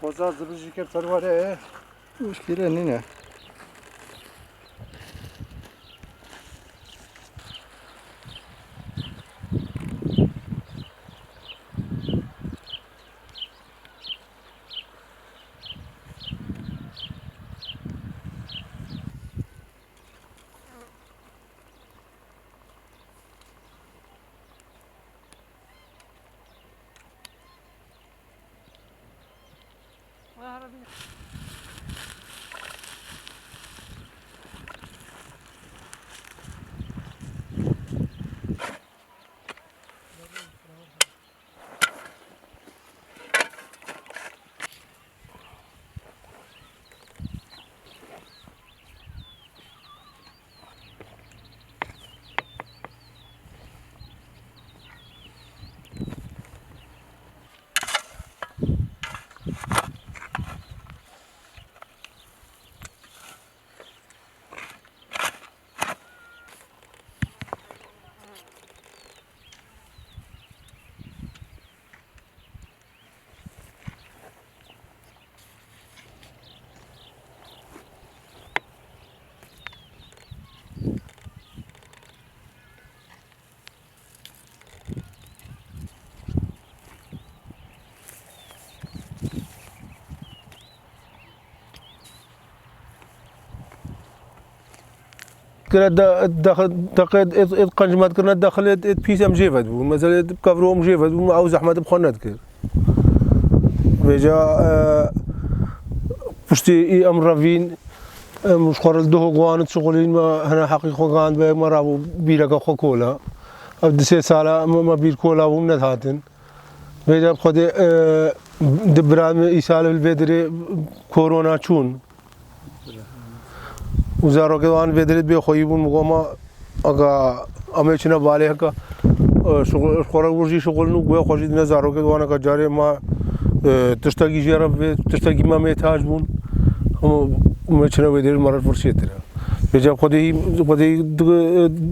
Bozar zıbıcı kertar var ya. مشكلة هنا. كنا دخل قنجمات كنا دخلت بيسام جيفت مثلا كفروم جيفت او زحمه بخونات كر بيجا بشتي امر رافين مش خرل ده قوان شغلين ما هنا حقيقه قان بمرا بيرك كولا او دسي سالا ما بير كولا ومن هاتن بيجا خدي دبران ايسال البدري كورونا چون وزارو كوان بدرت بخويبون مقاما اگا امچنا بالي هكا شغل خورا ورجي شغل نو بو خوشي نزارو كوان کا جاري ما تشتاقي جرب تشتاقي ما متاجبون هم امچنا بدر مرات فرشيتنا بجا خدي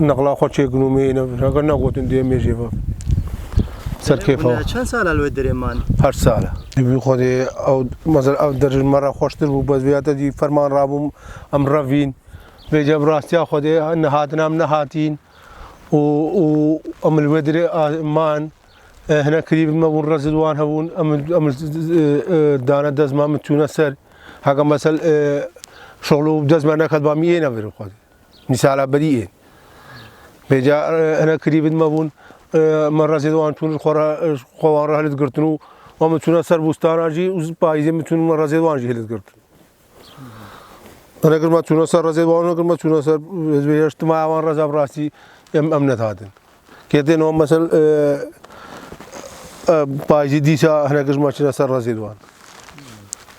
نقلا خوشی کنومی نفر نقطن دیم میشه سر کیفه. چند سال الودری مان؟ 8 ساله. بی خودی او مثلا او در مرا خوشتر بود باز بیاد دی فرمان رابم ام روین و جب راستی خودی نهاد نام نهاتین و ام الودری مان هنا قریب ما بون رزدوان هون ام دانه دزمان متونه سر هاگم مثلا شغلو دزمان نکرد با میه نبره خودی. مثال بدیه بجا أنا قريب ما بون مرة زيدوان تون الخورا خوان راه لتقرتنو وما تون سر بستان أجي وبايزة متون مرة زيدوان جي لتقرت أنا كل ما تون سر زيدوان أنا كل ما تون سر اجتماع وان رزاب راسي أمنت هذا كده نوم مثل بايزة ديسا هنا كل ما تون سر زيدوان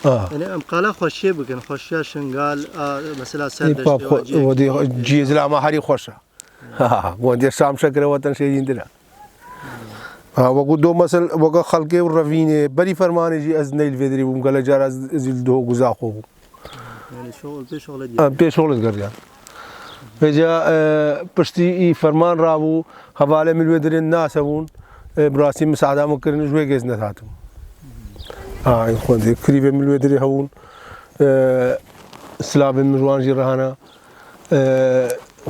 يعني ام قالا خوشی بکن خوشی شنگال مثلا سردش ودي جيز لا ما حري خوشة ودي شام شكره وطن شيء عندنا وقدو مثلا وقا خلقه والرفينة بري فرمانه جي از نيل فيدري ومقال جار از دو غزاخو يعني شغل بشغل كرجال فجا بشتي فرمان رابو حواله من الفيدري الناس هون براسي مساعدة مكرن شوي جزنا ذاتهم إخواني قريبة من الودري هون سلاب من روان جيرهانا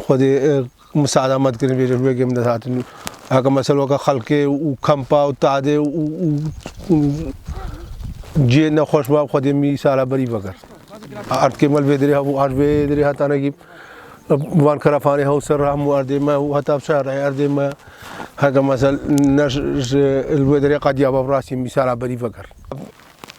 خدي مساعدة ما تكرم بيجي شوي من ذات هذا مثلا وقا خلقه وكمبا وتعدي جينا خوش باب خدي مي سالا بري بكر أرد كمال الودري هو أرد الودري هتانا جيب وان كرافاني هو سر هم أرد ما هو هتاب شهر أرد ما هذا مثلا نش الودري قد يابا براسي مي سالا بري بكر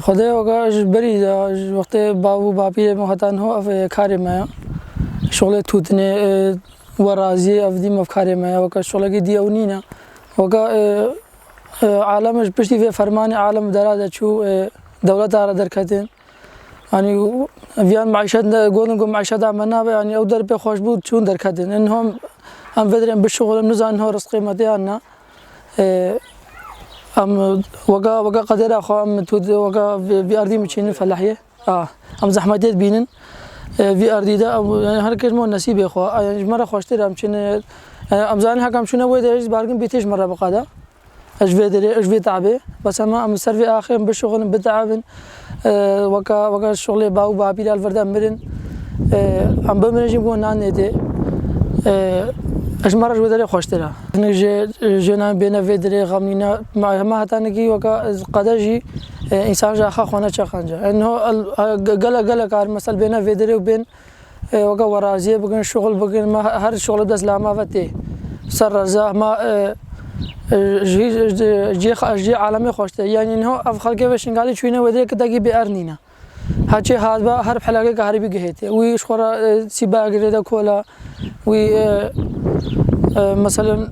خدای وقا بری وقت بابو باپی مهتان هو اف کاری ما شغل توتنه ورازی افدی مفکاری ما وقا شغل کی دیونینا وقا عالمش پشتی في فرمان عالم درازه شو دولت على دركتين يعني فيان معيشات قولن معيشات عملنا يعني او درب خوش بود شون دركتين انهم هم بدرين بالشغل منزان هو رزق قيمتي ام وقا قدر اخو ام تود وقا في ارضي مشين فلاحيه ام زحمتيت بينن في ارضي ده يعني هر كلمه مو نصيب اخو يعني مره خوشتر ام شن ام زان حكم شنو ويد بارقن بيتش مره بقاده اجبي تعبي بس اما ام سر في اخر بالشغل بتعبن وقا الشغل باو بابي الفردا مرن ام بمرجي بو نانيتي اجمرج ودري خوشترا نجي جنا بين فيدري غامينا ما هتانكي وقا قداجي انسان جا خونه چخنجا انه قلا كار مثلا بين فيدري وبين وقا ورازيه بقن شغل بقن ما هر شغل دس لاما فتي سر زا ما جي عالمي خوشته يعني انه اف خلقه وشنغالي شوينه ودري كداغي بيرنينا هاتشي هذا هر حلقه كهربي جهتي وي شخرا سيبا غريدا كولا وي مثلا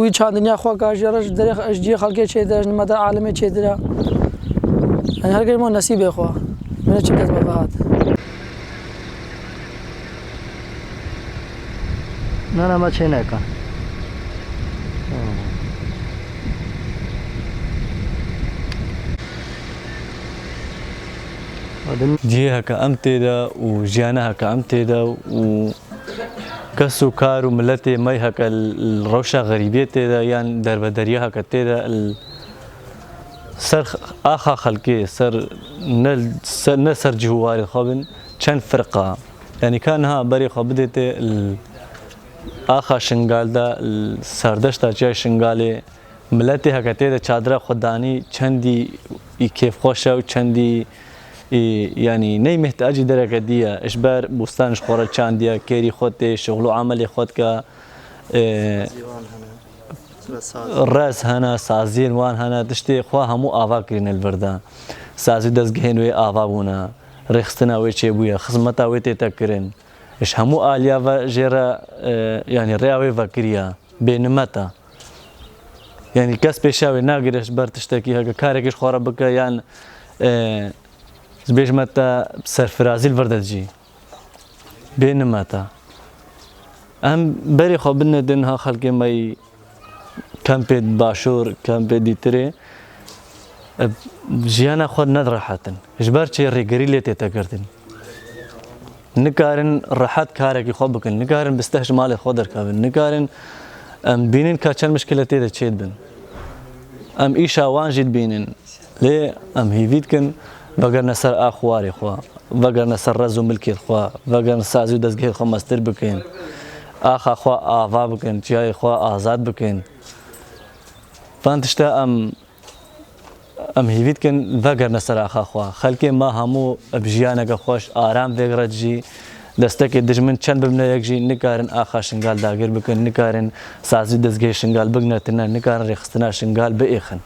وي چاندنيا خو كاجرش دري اجي خلقه چي در مدى عالمي چي در يعني هر كلمه نصيب اخو من چي كذب بعد نه ما چه نکن جيها كأمتدا وجيانها كأمتدا و كسو كارو ملتي ميها كالروشة غريبية يعني دربدريها كتدا سر آخا خلقي سر نسر جهواري خابن چند فرقة يعني كانها بري خابدت آخا شنگال دا سردشتا جای شنگاله ملتي هكتدا چادرة خداني چندي كيف خوشه و چندي يعني ني محتاج درجة ديا إشبار بستانش خورا چانديا كيري خوتي شغلو عملي خوت كا الراس هنا سازين وان هنا تشتي خوا همو آوا كرين البردان سازي دزگهن وي آوا بونا رخصتنا وي چه بويا خصمتا وي تيتا كرين إش همو آليا و جيرا يعني رياوي وكريا بينمتا يعني كاس بيشاوي ناقر إشبار تشتكي هكا كاركش خورا بكا يعني زبيش متى سرفرازي الفردجي بينما تا ام بري خبرنا دنها خلق ماي كامبيد باشور كامبيد ديتري جيانا خود ندر حاتن اجبار شي ريغري لي تتكرتن نكارن راحت كارك يخبكن نكارن بستهج مال خودر كابن نكارن ام بينن كاتشن مشكلتي ده تشيد بن ام ايشا وانجد بينن ليه ام هيفيدكن وگر نسر اخواري خوا وگر نسر رزو ملكي خوا وگر نسازو دزگه خوا مستر بکن آخا خوا آوا بکن جای خوا آزاد بکن فانتشتا ام هیوید کن وگر نسر آخا خوا خلقی ما همو بجیانک خوش آرام وگرد جی دستك دجمن چند ببنا یک جی نکارن آخا شنگال داگر بکن نکارن سازو دزگه شنگال بگنتنا نکارن رخصتنا شنگال بئیخن